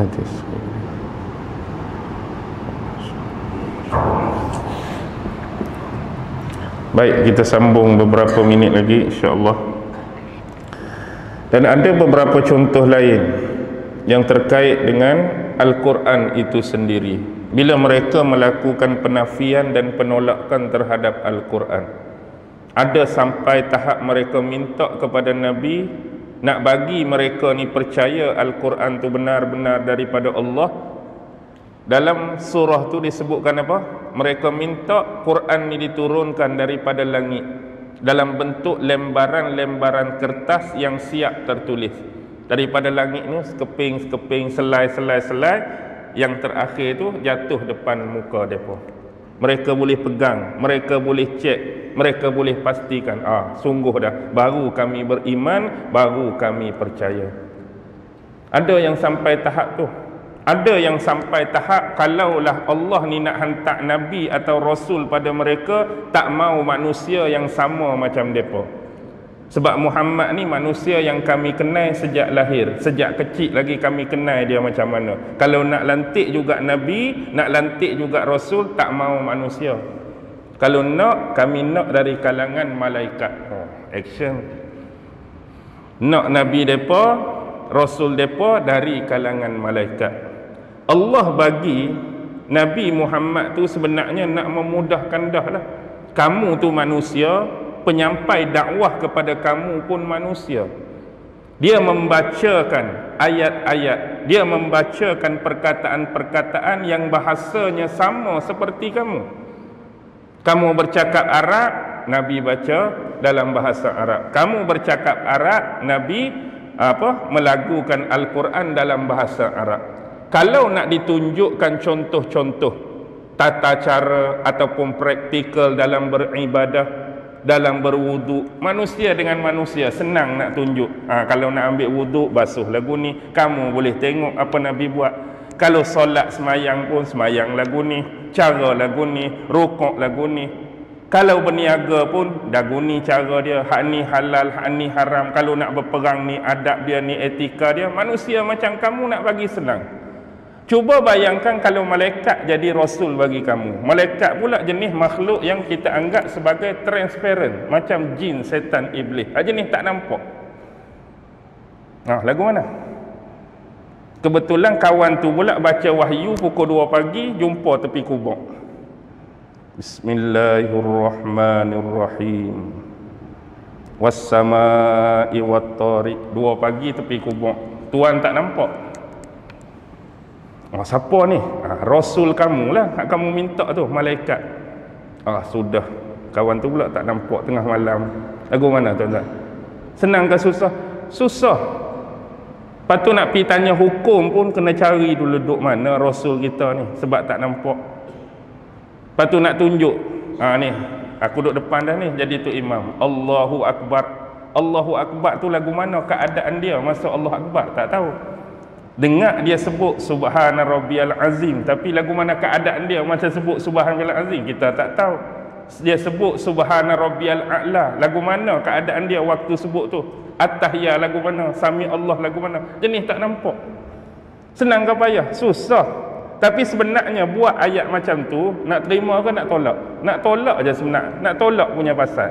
hadis. Baik, kita sambung beberapa minit lagi insya-Allah. Dan ada beberapa contoh lain yang terkait dengan Al-Quran itu sendiri. Bila mereka melakukan penafian dan penolakan terhadap Al-Quran, ada sampai tahap mereka minta kepada Nabi nak bagi mereka ni percaya Al-Quran tu benar-benar daripada Allah. Dalam surah tu disebutkan apa? Mereka minta Quran ni diturunkan daripada langit dalam bentuk lembaran-lembaran kertas yang siap tertulis. Daripada langit ni sekeping-sekeping, selai-selai-selai, yang terakhir tu jatuh depan muka depa. Mereka boleh pegang, mereka boleh cek, mereka boleh pastikan, sungguh dah, baru kami beriman, baru kami percaya. Ada yang sampai tahap tu. Ada yang sampai tahap kalaulah Allah ni nak hantar Nabi atau Rasul pada mereka, tak mau manusia yang sama macam mereka. Sebab Muhammad ni manusia yang kami kenal sejak lahir. Sejak kecil lagi kami kenal dia macam mana. Kalau nak lantik juga Nabi, nak lantik juga Rasul, tak mau manusia. Kalau nak, kami nak dari kalangan malaikat. Action. Nak Nabi mereka, Rasul mereka dari kalangan malaikat. Allah bagi Nabi Muhammad tu sebenarnya nak memudahkan dah lah. Kamu tu manusia, penyampai dakwah kepada kamu pun manusia. Dia membacakan ayat-ayat, dia membacakan perkataan-perkataan yang bahasanya sama seperti kamu. Kamu bercakap Arab, Nabi baca dalam bahasa Arab. Kamu bercakap Arab, Nabi melagukan Al-Quran dalam bahasa Arab. Kalau nak ditunjukkan contoh-contoh tata cara ataupun praktikal dalam beribadah, dalam berwuduk, manusia dengan manusia senang nak tunjuk. Kalau nak ambil wuduk, basuh lagu ni, kamu boleh tengok apa Nabi buat. Kalau solat semayang pun semayang lagu ni, cara lagu ni, rukuk lagu ni. Kalau berniaga pun lagu ni cara dia, hak ni halal, hak ni haram. Kalau nak berperang ni adab dia, ni etika dia. Manusia macam kamu nak bagi senang. Cuba bayangkan kalau malaikat jadi rasul bagi kamu. Malaikat pula jenis makhluk yang kita anggap sebagai transparent, macam jin, setan, iblis. Jenis tak nampak. Lagu mana? Kebetulan kawan tu pula baca wahyu pukul 2 pagi, jumpa tepi kubur. Bismillahirrahmanirrahim. Was-samaa'i wat-tariq. 2 pagi tepi kubur. Tuan tak nampak. Siapa ni? Rasul kamu lah, hak kamu minta tu, malaikat. Sudah. Kawan tu pula tak nampak tengah malam. Lagu mana tuan-tuan? Senang ke susah? Susah. Lepas tu nak pergi tanya hukum pun kena cari dulu duduk mana Rasul kita ni, sebab tak nampak. Lepas tu nak tunjuk, ni aku duduk depan dah ni, jadi tu imam. Allahu Akbar. Allahu Akbar tu lagu mana keadaan dia masa Allah Akbar? Tak tahu. Dengar dia sebut Subhana Rabbiyal Azim, tapi lagu mana keadaan dia masa sebut Subhanal Azim kita tak tahu. Dia sebut Subhana Rabbiyal A'la, lagu mana keadaan dia waktu sebut tu? At-Tahiyya lagu mana? Sami Allah lagu mana? Jenis tak nampak. Senang ke payah? Susah. Tapi sebenarnya buat ayat macam tu, nak terima ke nak tolak? Nak tolak je sebenarnya. Nak tolak punya pasal.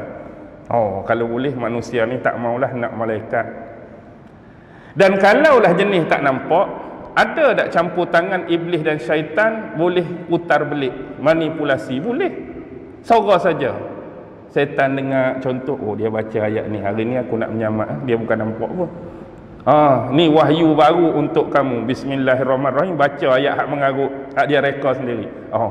Kalau boleh manusia ni tak maulah nak malaikat. Dan kalaulah jenis tak nampak, ada tak campur tangan iblis dan syaitan boleh putar belik, manipulasi? Boleh. Sorang saja. Syaitan dengar contoh, dia baca ayat ni, hari ni aku nak menyamak, dia bukan nampak pun. Ni wahyu baru untuk kamu. Bismillahirrahmanirrahim. Baca ayat hak mengarut, hak dia reka sendiri.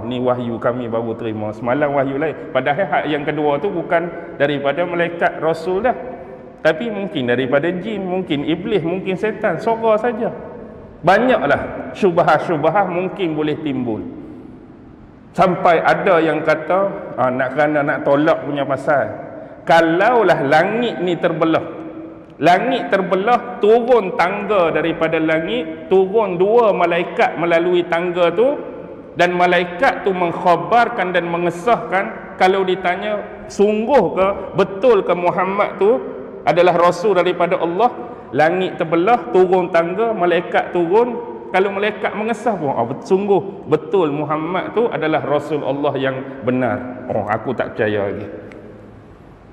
Ni wahyu kami baru terima. Semalam wahyu lain. Padahal hak yang kedua tu bukan daripada malaikat Rasul dah, tapi mungkin daripada jin, mungkin iblis, mungkin setan. Sorang saja. Banyaklah syubhah-syubhah mungkin boleh timbul. Sampai ada yang kata, kerana nak tolak punya pasal. Kalaulah langit ni terbelah, langit terbelah, turun tangga daripada langit, turun 2 malaikat melalui tangga tu, dan malaikat tu mengkhabarkan dan mengesahkan. Kalau ditanya, sungguh ke, betul ke Muhammad tu adalah Rasul daripada Allah? Langit terbelah, turun tangga, malaikat turun, Kalau malaikat mengesah pun, sungguh betul Muhammad tu adalah Rasul Allah yang benar. Aku tak percaya lagi.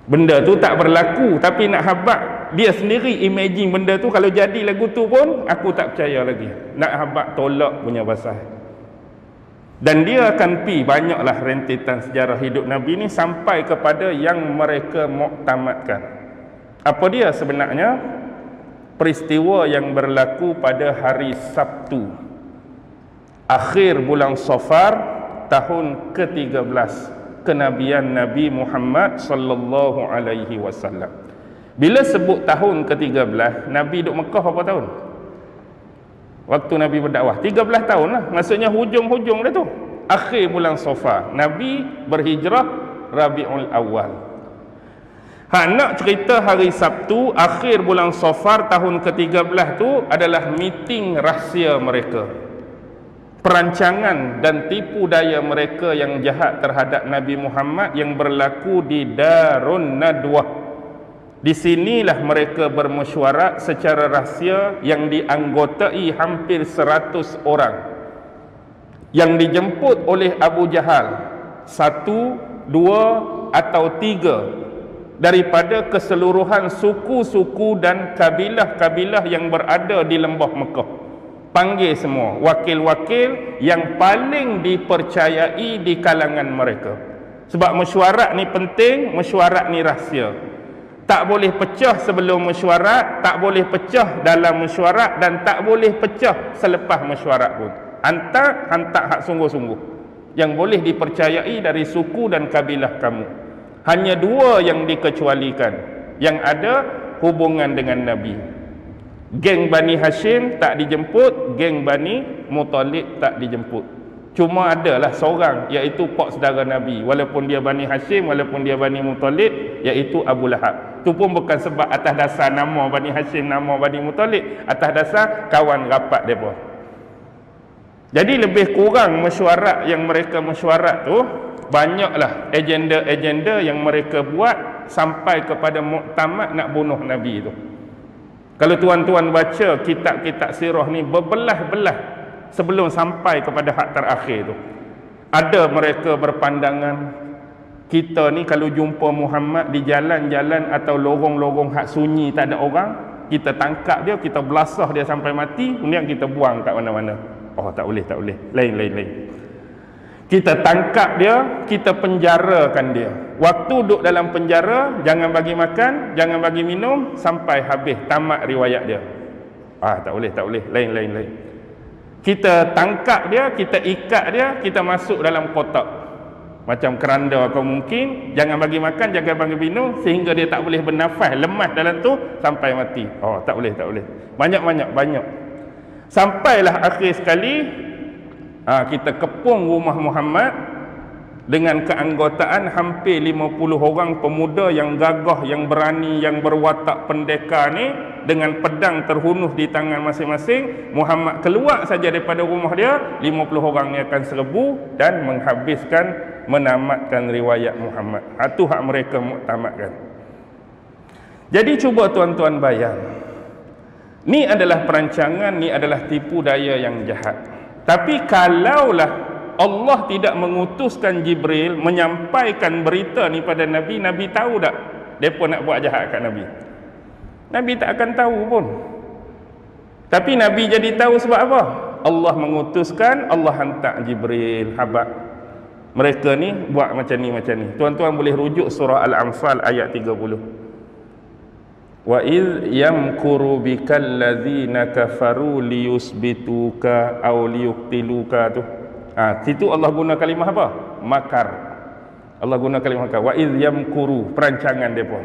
Benda tu tak berlaku, tapi nak habaq dia sendiri imagine benda tu kalau jadi lagu tu pun aku tak percaya lagi. Nak habaq tolak punya pasal. Dan dia akan banyaklah rentetan sejarah hidup Nabi ni sampai kepada yang mereka muktamadkan. Apa dia sebenarnya? Peristiwa yang berlaku pada hari Sabtu akhir bulan Safar tahun ke-13 kenabian Nabi Muhammad sallallahu alaihi wasallam. Bila sebut tahun ke-13, Nabi duduk Mekah berapa tahun? Waktu Nabi berdakwah 13 tahun lah. Maksudnya hujung-hujung dia tu. Akhir bulan Safar Nabi berhijrah Rabiul Awal. Nak cerita hari Sabtu akhir bulan Safar tahun ke-13 tu adalah meeting rahsia mereka. Perancangan dan tipu daya mereka yang jahat terhadap Nabi Muhammad yang berlaku di Darun Nadwah. Di sinilah mereka bermesyuarat secara rahsia yang dianggotai hampir 100 orang yang dijemput oleh Abu Jahal, 1, 2 atau 3 daripada keseluruhan suku-suku dan kabilah-kabilah yang berada di lembah Mekah. Panggil semua wakil-wakil yang paling dipercayai di kalangan mereka. Sebab mesyuarat ni penting, mesyuarat ni rahsia. Tak boleh pecah sebelum mesyuarat, tak boleh pecah dalam mesyuarat, dan tak boleh pecah selepas mesyuarat pun. Hantar hak sungguh-sungguh yang boleh dipercayai dari suku dan kabilah kamu. Hanya 2 yang dikecualikan, yang ada hubungan dengan Nabi. Geng Bani Hashim tak dijemput, geng Bani Muttalib tak dijemput. Cuma adalah seorang, iaitu pak saudara Nabi, walaupun dia Bani Hashim, walaupun dia Bani Muttalib, iaitu Abu Lahab. Itu pun bukan sebab atas dasar nama Bani Hashim, nama Bani Muttalib, atas dasar kawan rapat mereka. Jadi lebih kurang mesyuarat yang mereka mesyuarat tu, banyaklah agenda-agenda yang mereka buat sampai kepada muktamad nak bunuh Nabi tu. Kalau tuan-tuan baca kitab-kitab sirah ni berbelah-belah sebelum sampai kepada hak terakhir tu, ada mereka berpandangan kita ni kalau jumpa Muhammad di jalan-jalan atau lorong-lorong hak sunyi tak ada orang, kita tangkap dia, kita belasah dia sampai mati, kemudian kita buang kat mana-mana. Tak boleh, lain. Kita tangkap dia, kita penjarakan dia. Waktu duduk dalam penjara, jangan bagi makan, jangan bagi minum sampai habis, tamat riwayat dia. Tak boleh, lain. Kita tangkap dia, kita ikat dia, kita masuk dalam kotak macam keranda kau mungkin, jangan bagi makan, jangan bagi minum sehingga dia tak boleh bernafas, lemas dalam tu sampai mati. Tak boleh. Banyak. Sampailah akhir sekali kita kepung rumah Muhammad dengan keanggotaan hampir 50 orang pemuda yang gagah, yang berani, yang berwatak pendekar ni, dengan pedang terhunus di tangan masing-masing. Muhammad keluar saja daripada rumah dia, 50 orang ni akan serbu dan menghabiskan, menamatkan riwayat Muhammad. Itu hak mereka muktamadkan. Jadi cuba tuan-tuan bayang, ni adalah perancangan, ni adalah tipu daya yang jahat. Tapi kalaulah Allah tidak mengutuskan Jibril menyampaikan berita ni pada Nabi, Nabi tahu tak mereka nak buat jahat kat Nabi? Nabi tak akan tahu pun. Tapi Nabi jadi tahu sebab apa? Allah mengutuskan, Allah hantar Jibril, habaq. Mereka ni buat macam ni. Tuan-tuan boleh rujuk surah Al-Anfal ayat 30. Wa idh yamkuru bikal ladzina kafaru liyusbituka aw liyuqtiluka tu. Situ Allah guna kalimah apa? Makar. Allah guna kalimah makar. Wa idh yamkuru, perancangan depa.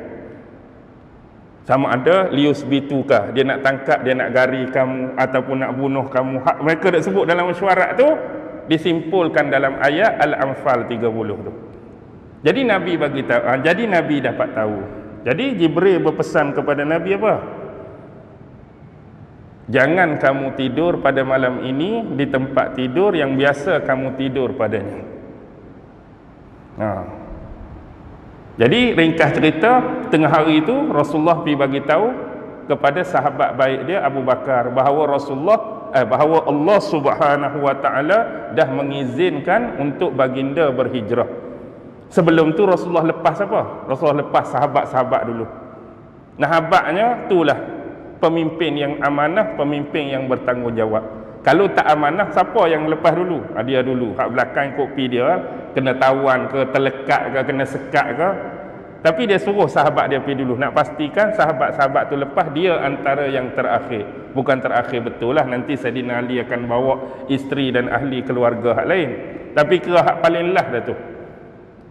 Sama ada liyusbituka, dia nak tangkap, dia nak gari kamu ataupun nak bunuh kamu. Hak mereka dak sebut dalam mesyuarat tu disimpulkan dalam ayat Al-Anfal 30 tu. Jadi Nabi bagi tahu, jadi Nabi dapat tahu. Jadi Jibril berpesan kepada Nabi apa? Jangan kamu tidur pada malam ini di tempat tidur yang biasa kamu tidur padanya. Jadi ringkas cerita, tengah hari itu Rasulullah pergi bagi tahu kepada sahabat baik dia Abu Bakar bahawa Rasulullah bahawa Allah Subhanahu wa taala dah mengizinkan untuk baginda berhijrah. Sebelum tu Rasulullah lepas apa? Rasulullah lepas sahabat-sahabat dulu. Nah, sahabatnya itulah pemimpin yang amanah, pemimpin yang bertanggungjawab. Kalau tak amanah, siapa yang lepas dulu? Dia dulu. Hak belakang ikut pi dia, kena tawan ke, terlekat ke, kena sekat ke. Tapi dia suruh sahabat dia pergi dulu. Nak pastikan sahabat-sahabat tu lepas, dia antara yang terakhir. Bukan terakhir betul lah. Nanti Saidina Ali akan bawa isteri dan ahli keluarga hak lain. Tapi kira hak paling lah dah tu.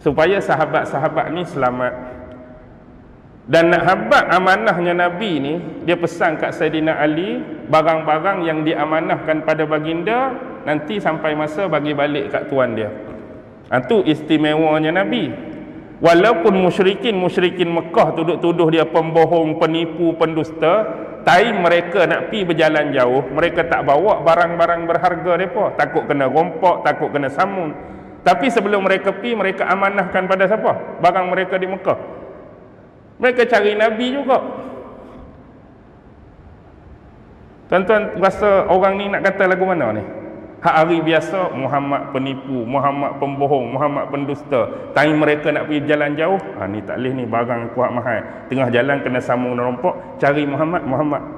Supaya sahabat-sahabat ni selamat. Dan nak habaq amanahnya Nabi ni, dia pesan kat Saidina Ali, barang-barang yang diamanahkan pada baginda, nanti sampai masa bagi balik kat tuan dia. Itu istimewanya Nabi. Walaupun musyrikin Mekah tuduh dia pembohong, penipu, pendusta, time mereka nak pi berjalan jauh, mereka tak bawa barang-barang berharga mereka. Takut kena rompak, takut kena samun. Tapi sebelum mereka pi, mereka amanahkan pada siapa? Barang mereka di Mekah. Mereka cari Nabi juga. Tuan-tuan rasa orang ni nak kata lagu mana ni? Hak hari biasa, Muhammad penipu, Muhammad pembohong, Muhammad pendusta. Time mereka nak pergi jalan jauh, ni tak boleh ni, barang aku hak mahal. Tengah jalan kena sambung dan rompok, cari Muhammad,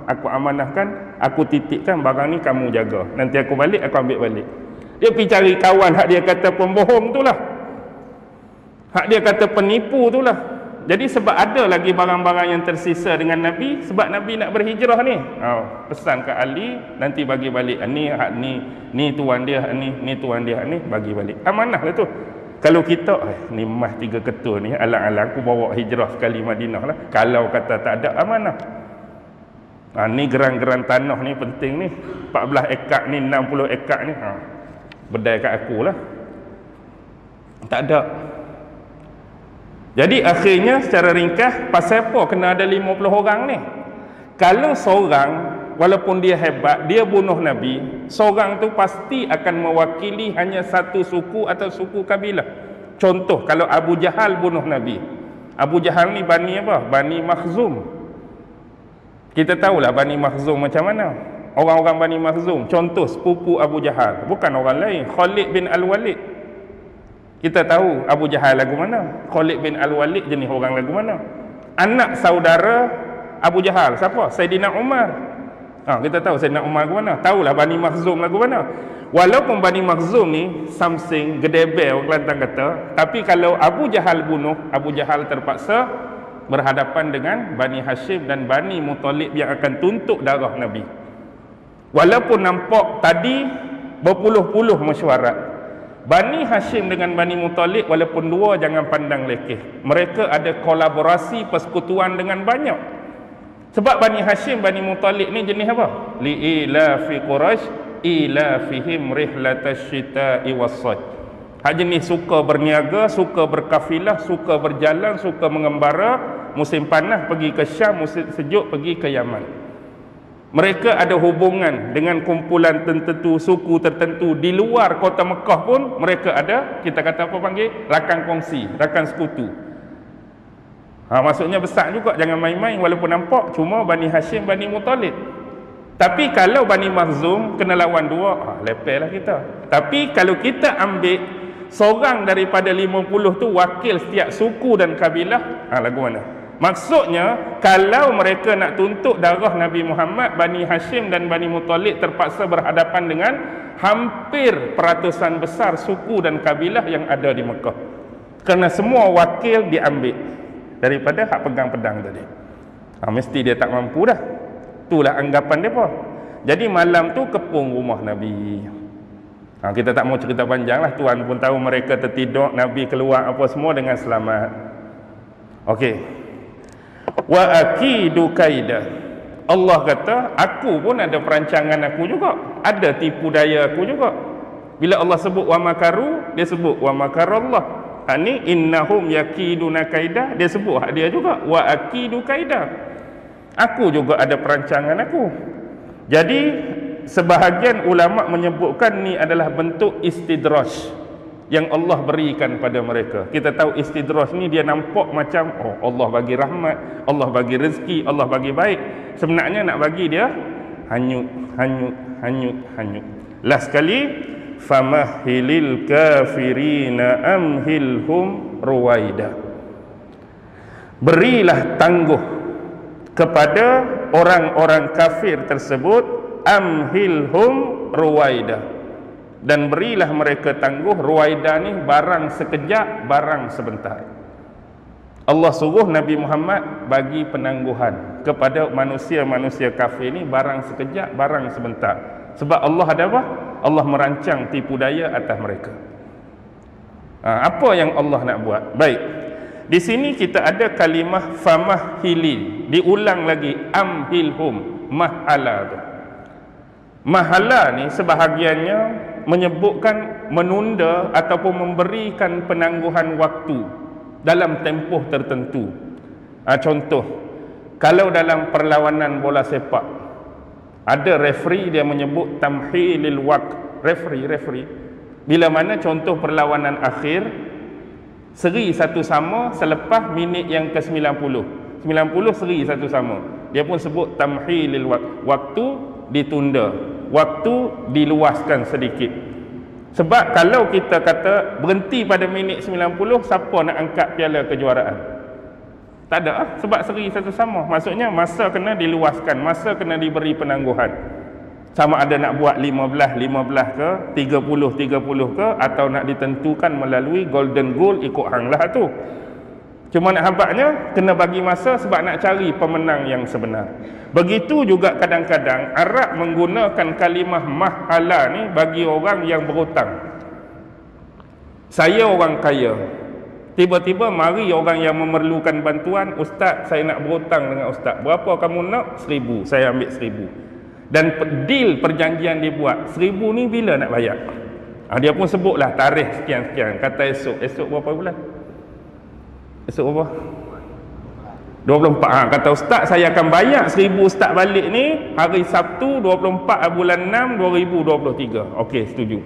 aku amanahkan, aku titipkan barang ni, kamu jaga. Nanti aku balik, aku ambil balik. Dia pergi cari kawan hak dia kata pembohong tu lah, hak dia kata penipu tu lah. Jadi sebab ada lagi barang-barang yang tersisa dengan Nabi, sebab Nabi nak berhijrah ni, pesan ke Ali, nanti bagi balik. Ni hak ni tuan dia, ni tuan dia, ni bagi balik. Amanah lah tu. Kalau kita ni emas 3 ketul ni, alang-alang aku bawa hijrah sekali Madinah lah. Kalau kata tak ada amanah, ni geran-geran tanah ni penting ni, 14 ekar ni, 60 ekar ni, berdaya kat aku lah. Tak ada. Jadi akhirnya secara ringkas, pasal apa kena ada 50 orang ni? Kalau seorang, walaupun dia hebat, dia bunuh Nabi, seorang tu pasti akan mewakili hanya satu suku atau suku kabilah. Contoh, kalau Abu Jahal bunuh Nabi, Abu Jahal ni Bani apa? Bani Makhzum. Kita tahulah Bani Makhzum macam mana. Orang-orang Bani Makhzum, contoh sepupu Abu Jahal, bukan orang lain, Khalid bin Al-Walid. Kita tahu Abu Jahal lagu mana, Khalid bin Al-Walid jenis orang lagu mana. Anak saudara Abu Jahal siapa? Saidina Umar. Kita tahu Saidina Umar lagu mana. Tahulah Bani Makhzum lagu mana. Walaupun Bani Makhzum ni something gedebe orang Kelantan kata, tapi kalau Abu Jahal bunuh, Abu Jahal terpaksa berhadapan dengan Bani Hashim dan Bani Muttalib yang akan tuntut darah Nabi. Walaupun nampak tadi berpuluh-puluh mesyuarat, Bani Hashim dengan Bani Muttalib walaupun dua, jangan pandang lekeh. Mereka ada kolaborasi persekutuan dengan banyak. Sebab Bani Hashim, Bani Muttalib ni jenis apa? Li'ilafi Quraisy ilafihim rihlatash syita'i was-sayf. Hak jenis suka berniaga, suka berkafilah, suka berjalan, suka mengembara. Musim panas pergi ke Syam, musim sejuk pergi ke Yaman. Mereka ada hubungan dengan kumpulan tertentu, suku tertentu di luar kota Mekah pun mereka ada, kita kata apa panggil? Rakan kongsi, rakan sekutu. Maksudnya besar juga, jangan main-main walaupun nampak cuma Bani Hashim, Bani Muttalib. Tapi kalau Bani Makhzum kena lawan dua, lepaslah kita. Tapi kalau kita ambil seorang daripada 50 tu wakil setiap suku dan kabilah, lagu mana? Maksudnya, kalau mereka nak tuntut darah Nabi Muhammad, Bani Hashim dan Bani Muttalib terpaksa berhadapan dengan hampir peratusan besar suku dan kabilah yang ada di Mekah. Kerana semua wakil diambil daripada hak pegang pedang tadi. Mesti dia tak mampu dah. Itulah anggapan mereka. Jadi malam tu kepung rumah Nabi. Kita tak mau cerita panjang lah. Tuan pun tahu mereka tertidur, Nabi keluar apa semua dengan selamat. Okey. Wa akidu kaida. Allah kata, aku pun ada perancangan aku juga, ada tipu daya aku juga. Bila Allah sebut wa makaru, dia sebut wa makarallah. Ini innahum yakiduna kaida, dia sebut hak dia juga, wa akidu kaida. Aku juga ada perancangan aku. Jadi sebahagian ulama menyebutkan ni adalah bentuk istidraj yang Allah berikan pada mereka. Kita tahu istidraj ni dia nampak macam Allah bagi rahmat, Allah bagi rezeki, Allah bagi baik. Sebenarnya nak bagi dia hanyut, hanyut, hanyut. Last sekali, famahilil kafirina amhilhum ruwaida. Berilah tangguh kepada orang-orang kafir tersebut, amhilhum ruwaida, dan berilah mereka tangguh. Ruwaida ni barang sekejap, barang sebentar. Allah suruh Nabi Muhammad bagi penangguhan kepada manusia-manusia kafir ni, barang sekejap, barang sebentar. Sebab Allah ada apa? Allah merancang tipu daya atas mereka. Apa yang Allah nak buat? Baik, di sini kita ada kalimah famahili, diulang lagi, amhilhum, mahala tu. Mahala ni sebahagiannya menyebutkan menunda ataupun memberikan penangguhan waktu dalam tempoh tertentu. Contoh, kalau dalam perlawanan bola sepak ada referee, dia menyebut tamhilil waqt. Referee bila mana contoh perlawanan akhir seri satu sama selepas minit yang ke-90 seri satu sama, dia pun sebut tamhilil waqt. Waktu ditunda, waktu diluaskan sedikit. Sebab kalau kita kata berhenti pada minit 90, siapa nak angkat piala kejuaraan? Tak ada, sebab seri satu sama. Maksudnya masa kena diluaskan, masa kena diberi penangguhan. Sama ada nak buat 15 ke, 30 ke, atau nak ditentukan melalui golden goal, ikut hang lah tu. Cuma nak habaknya kena bagi masa sebab nak cari pemenang yang sebenar. Begitu juga kadang-kadang Arab menggunakan kalimah mahala ni bagi orang yang berhutang. Saya orang kaya, tiba-tiba mari orang yang memerlukan bantuan, ustaz saya nak berhutang dengan ustaz. Berapa kamu nak? 1,000. Saya ambil 1,000. Dan deal perjanjian dibuat, 1,000 ni bila nak bayar? Dia pun sebutlah tarikh sekian-sekian. Kata esok. Esok berapa bulan? Esok berapa? 24. Kata ustaz saya akan bayar 1,000 ustaz balik ni hari Sabtu 24 bulan 6 2023. Okey, setuju.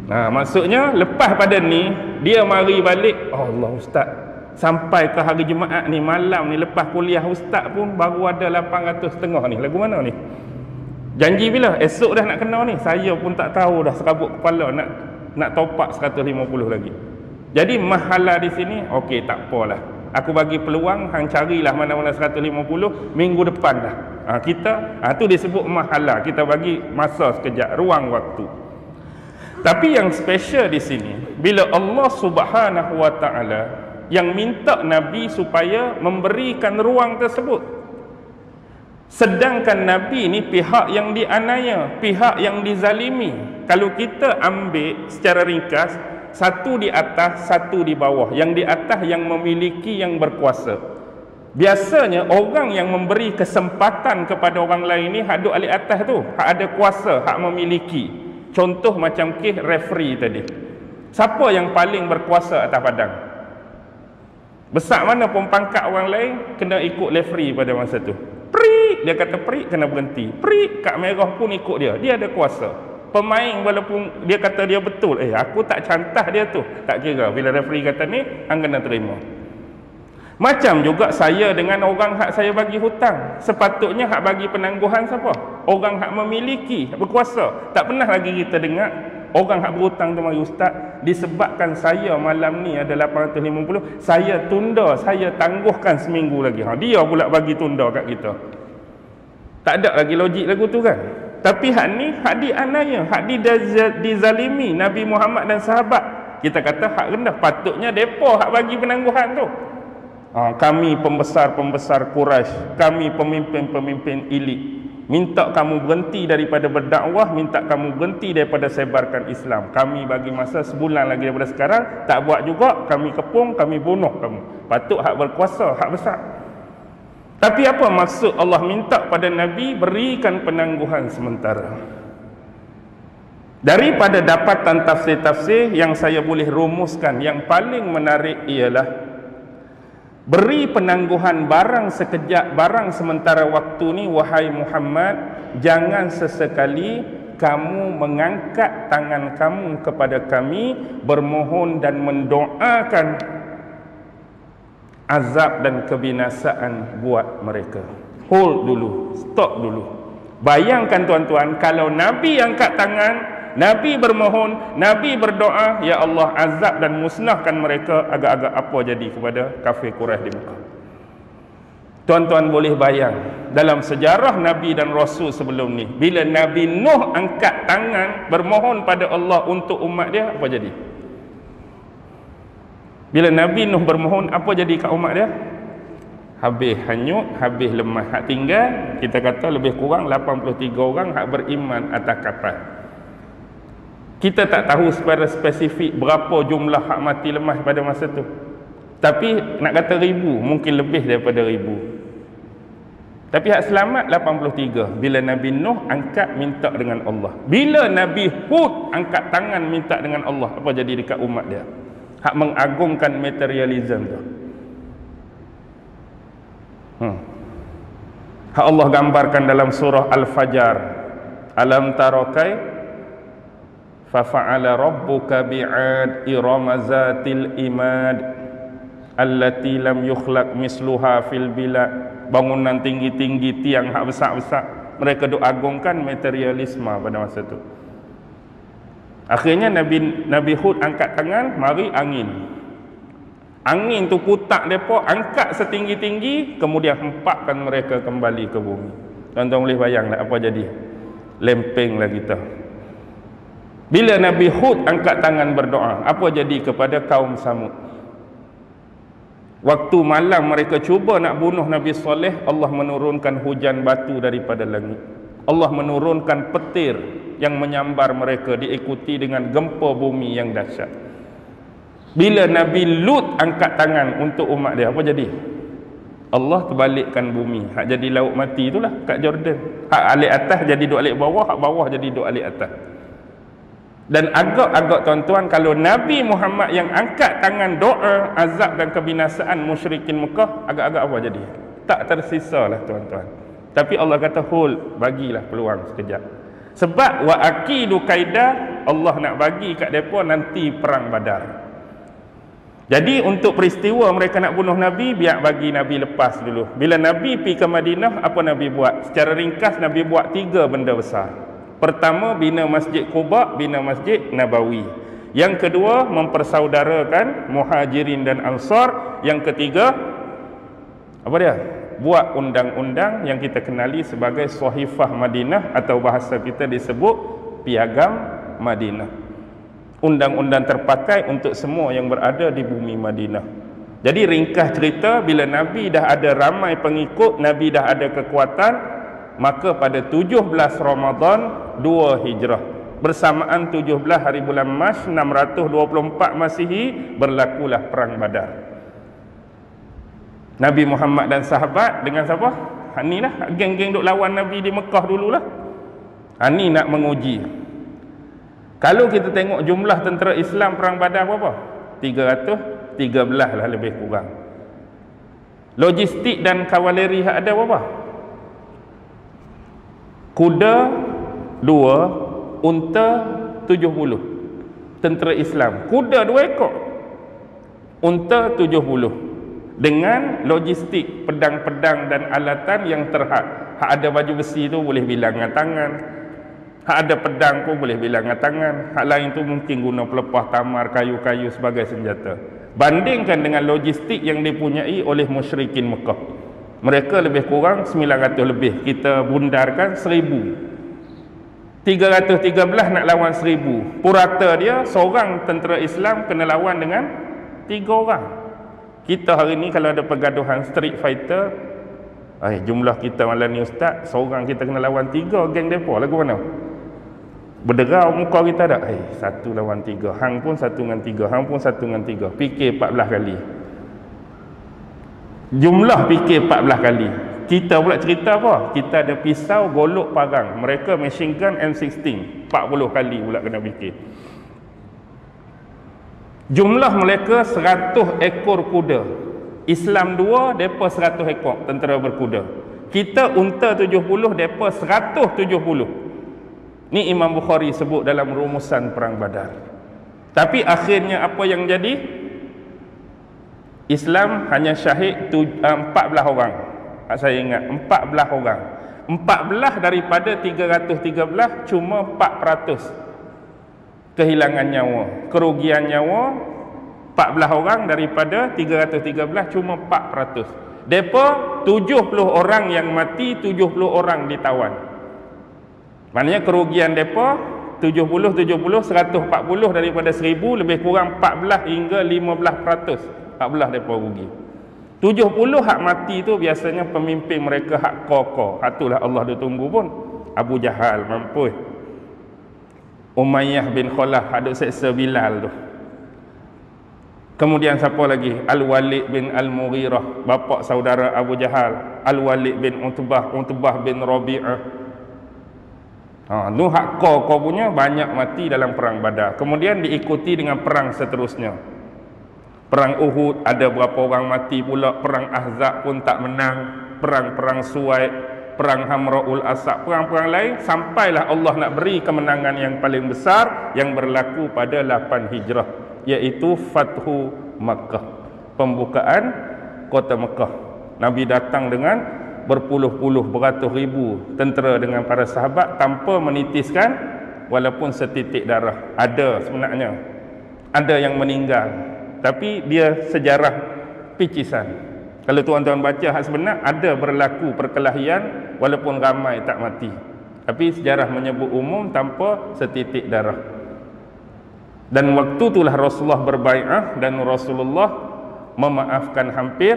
Maksudnya lepas pada ni dia mari balik, Allah ustaz, sampai ke hari Jumaat ni, malam ni lepas kuliah ustaz pun baru ada 800 ni. Lagu mana ni? Janji bila? Esok dah nak kena ni. Saya pun tak tahu dah, serabut kepala nak top up 150 lagi. Jadi mahala di sini, okey tak apalah. Aku bagi peluang, hang carilah mana-mana 150 minggu depan dah. Kita tu disebut mahala. Kita bagi masa sekejap, ruang waktu. Tapi yang special di sini, bila Allah Subhanahu wa taala yang minta Nabi supaya memberikan ruang tersebut, sedangkan Nabi ni pihak yang dianiaya, pihak yang dizalimi. Kalau kita ambil secara ringkas, satu di atas, satu di bawah. Yang di atas yang memiliki, yang berkuasa. Biasanya orang yang memberi kesempatan kepada orang lain ni hak duk alik atas tu, hak ada kuasa, hak memiliki. Contoh macam kes referee tadi. Siapa yang paling berkuasa atas padang? Besar mana pun pangkat orang lain, kena ikut referee pada masa tu. Prik, dia kata prik, kena berhenti. Prik, kad merah pun ikut dia. Dia ada kuasa. Pemain walaupun dia kata dia betul, aku tak cantah dia tu, tak kira. Bila referee kata ni, hang kena terima. Macam juga saya dengan orang hak saya bagi hutang. Sepatutnya hak bagi penangguhan siapa? Orang hak memiliki, hak berkuasa. Tak pernah lagi kita dengar orang hak berhutang tu mari, ustaz, disebabkan saya malam ni ada 850, saya tunda, saya tangguhkan seminggu lagi. Dia pula bagi tunda kat kita. Tak ada lagi logik lagu tu kan? Tapi hak ni hak dianiaya, hak dizalimi Nabi Muhammad dan sahabat. Kita kata hak rendah, patutnya depa hak bagi penangguhan tu. Kami pembesar-pembesar Quraisy, kami pemimpin-pemimpin elit, minta kamu berhenti daripada berdakwah, minta kamu berhenti daripada sebarkan Islam. Kami bagi masa sebulan lagi daripada sekarang, tak buat juga, kami kepung, kami bunuh kamu. Patut hak berkuasa, hak besar. Tapi apa maksud Allah minta pada Nabi berikan penangguhan sementara? Daripada dapatan tafsir-tafsir yang saya boleh rumuskan, yang paling menarik ialah beri penangguhan barang sekejap, barang sementara waktu ni, wahai Muhammad, jangan sesekali kamu mengangkat tangan kamu kepada kami bermohon dan mendoakan azab dan kebinasaan buat mereka. Hold dulu, stop dulu. Bayangkan tuan-tuan, kalau Nabi angkat tangan, Nabi bermohon, Nabi berdoa, ya Allah azab dan musnahkan mereka, agak-agak apa jadi kepada kafir Quraisy di Mekah. Tuan-tuan boleh bayang, dalam sejarah Nabi dan Rasul sebelum ni, bila Nabi Nuh angkat tangan bermohon pada Allah untuk umat dia, apa jadi? Bila Nabi Nuh bermohon, apa jadi kat umat dia? Habis hanyut, habis lemah. Hak tinggal, kita kata lebih kurang 83 orang hak beriman atas kapal. Kita tak tahu secara spesifik berapa jumlah hak mati lemah pada masa tu. Tapi nak kata 1000, mungkin lebih daripada 1000. Tapi hak selamat 83 bila Nabi Nuh angkat minta dengan Allah. Bila Nabi Hud angkat tangan minta dengan Allah, apa jadi dekat umat dia? Hak mengagungkan materialism tu. Hak Allah gambarkan dalam surah Al-Fajr. Alam tarakai fa fa'ala rabbuka bi'ad irama zatil imad allati lam yukhlaq misluha fil bilad. Bangunan tinggi-tinggi, tiang hak besar-besar, mereka duk agungkan materialisme pada masa tu. Akhirnya Nabi Hud angkat tangan, mari angin. Angin tu putak mereka, angkat setinggi-tinggi, kemudian hempakkan mereka kembali ke bumi. Tuan-tuan boleh bayang tak apa jadi? Lempenglah kita. Bila Nabi Hud angkat tangan berdoa, apa jadi kepada kaum Samud? Waktu malam mereka cuba nak bunuh Nabi Saleh, Allah menurunkan hujan batu daripada langit. Allah menurunkan petir yang menyambar mereka, diikuti dengan gempa bumi yang dahsyat. Bila Nabi Lut angkat tangan untuk umat dia, apa jadi? Allah terbalikkan bumi. Hak jadi laut mati itulah kat Jordan. Hak alik atas jadi duk alik bawah, hak bawah jadi duk alik atas. Dan agak-agak tuan-tuan, kalau Nabi Muhammad yang angkat tangan doa azab dan kebinasaan musyrikin Mekah, agak-agak apa jadi? Tak tersisa lah tuan-tuan. Tapi Allah kata, hul, bagilah peluang sekejap. Sebab wa akidu kaidah, Allah nak bagi kat mereka nanti perang Badar. Jadi untuk peristiwa mereka nak bunuh Nabi, biar bagi Nabi lepas dulu. Bila Nabi pergi ke Madinah, apa Nabi buat? Secara ringkas Nabi buat 3 benda besar. Pertama, bina Masjid Quba, bina Masjid Nabawi. Yang kedua, mempersaudarakan Muhajirin dan Ansar. Yang ketiga, apa dia? Buat undang-undang yang kita kenali sebagai Sahifah Madinah, atau bahasa kita disebut Piagam Madinah. Undang-undang terpakai untuk semua yang berada di bumi Madinah. Jadi ringkas cerita, bila Nabi dah ada ramai pengikut, Nabi dah ada kekuatan, maka pada 17 Ramadan 2 Hijrah, bersamaan 17 hari bulan Mac 624 Masihi, berlakulah perang Badar. Nabi Muhammad dan sahabat dengan siapa? Ni lah geng-geng duk lawan Nabi di Mekah dululah. Ni nak menguji. Kalau kita tengok jumlah tentera Islam perang Badar berapa? 313 lah lebih kurang. Logistik dan kavaleri ada berapa? Kuda 2, unta 70. Tentera Islam, kuda 2 ekor, unta 70. Dengan logistik pedang-pedang dan alatan yang terhad. Hak ada baju besi tu boleh bilang dengan tangan. Hak ada pedang pun boleh bilang dengan tangan. Hak lain tu mungkin guna pelepah tamar, kayu-kayu sebagai senjata. Bandingkan dengan logistik yang dipunyai oleh musyrikin Mekah. Mereka lebih kurang 900 lebih. Kita bundarkan 1000. 313 nak lawan 1000. Purata dia, seorang tentera Islam kena lawan dengan 3 orang. Kita hari ni kalau ada pergaduhan Street Fighter, jumlah kita malam ni ustaz, seorang kita kena lawan 3 geng mereka. Lagu mana? Berderau muka kita tak? 1 lawan 3. Hang pun 1 dengan 3. Hang pun 1 dengan 3. Fikir 14 kali. Jumlah fikir 14 kali. Kita pula cerita apa? Kita ada pisau, golok, parang. Mereka machine gun M16. 40 kali pula kena fikir. Jumlah mereka 100 ekor kuda. Islam 2, mereka 100 ekor tentera berkuda. Kita unta 70, mereka 170. Ni Imam Bukhari sebut dalam rumusan perang Badar. Tapi akhirnya apa yang jadi? Islam hanya syahid 14 orang. Saya ingat 14 orang. 14 daripada 313 cuma 4% kehilangan nyawa. Kerugian nyawa 14 orang daripada 313 cuma 4%. Depa 70 orang yang mati, 70 orang ditawan. Maknanya kerugian depa 70, 140 daripada 1000, lebih kurang 14 hingga 15%. 14 depa rugi. 70 hak mati tu biasanya pemimpin mereka hak kokoh. Hak itulah Allah dia tunggu pun. Abu Jahal mampus. Umayyah bin Khalaf hak duk seksa Bilal tu. Kemudian siapa lagi? Al-Walid bin Al-Mughirah, bapa saudara Abu Jahal. Al-Walid bin Utbah bin Rabi'ah. Tu hak kokoh punya banyak mati dalam perang Badar. Kemudian diikuti dengan perang seterusnya. Perang Uhud ada berapa orang mati pula. Perang Ahzab pun tak menang. Perang-perang Suwaid, perang Hamra'ul Asad, perang-perang lain, sampailah Allah nak beri kemenangan yang paling besar yang berlaku pada 8 Hijrah, iaitu Fathu Makkah, pembukaan kota Mekah. Nabi datang dengan berpuluh-puluh, beratus ribu tentera dengan para sahabat tanpa menitiskan walaupun setitik darah. Ada sebenarnya, ada yang meninggal, tapi dia sejarah picisan. Kalau tuan-tuan baca hak sebenar, ada berlaku perkelahian walaupun ramai tak mati, tapi sejarah menyebut umum tanpa setitik darah. Dan waktu itulah Rasulullah berbai'ah dan Rasulullah memaafkan hampir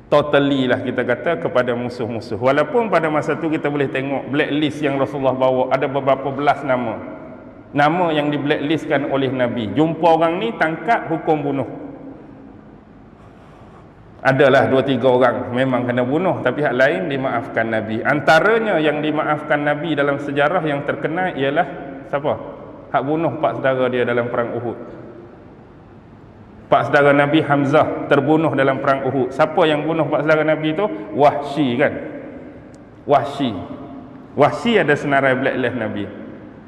totally lah kita kata kepada musuh-musuh. Walaupun pada masa tu kita boleh tengok blacklist yang Rasulullah bawa, ada beberapa belas nama yang di blacklistkan oleh Nabi. Jumpa orang ni tangkap, hukum bunuh. Adalah 2-3 orang memang kena bunuh, tapi hak lain dimaafkan Nabi. Antaranya yang dimaafkan Nabi dalam sejarah yang terkenal ialah siapa? Hak bunuh pak saudara dia dalam perang Uhud. Pak saudara Nabi Hamzah terbunuh dalam perang Uhud. Siapa yang bunuh pak saudara Nabi tu? Wahsy kan? Wahsy ada senarai blacklist Nabi.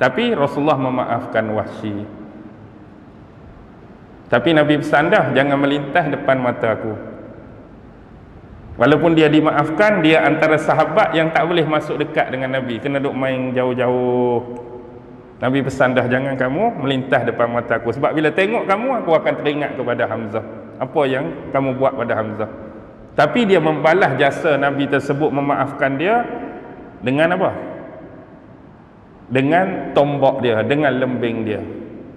Tapi Rasulullah memaafkan Wahsy. Tapi Nabi pesan dah, jangan melintas depan mata aku. Walaupun dia dimaafkan, dia antara sahabat yang tak boleh masuk dekat dengan Nabi, kena duk main jauh-jauh. Nabi pesan dah, jangan kamu melintas depan mata aku, sebab bila tengok kamu, aku akan teringat kepada Hamzah, apa yang kamu buat pada Hamzah. Tapi dia membalas jasa Nabi tersebut, memaafkan dia dengan apa? Dengan tombak dia, dengan lembing dia.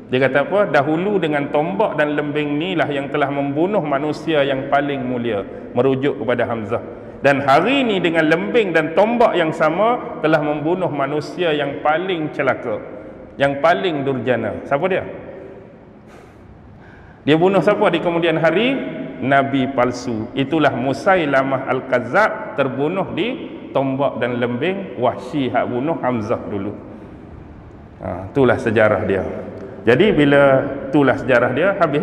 Dia kata apa? Dahulu dengan tombak dan lembing inilah yang telah membunuh manusia yang paling mulia, merujuk kepada Hamzah. Dan hari ini dengan lembing dan tombak yang sama telah membunuh manusia yang paling celaka, yang paling durjana. Siapa dia? Dia bunuh siapa di kemudian hari? Nabi palsu. Itulah Musailamah Al-Kazzab, terbunuh di tombak dan lembing. Wahsy hak bunuh Hamzah dulu. Itulah sejarah dia. Jadi bila itulah sejarah dia, habis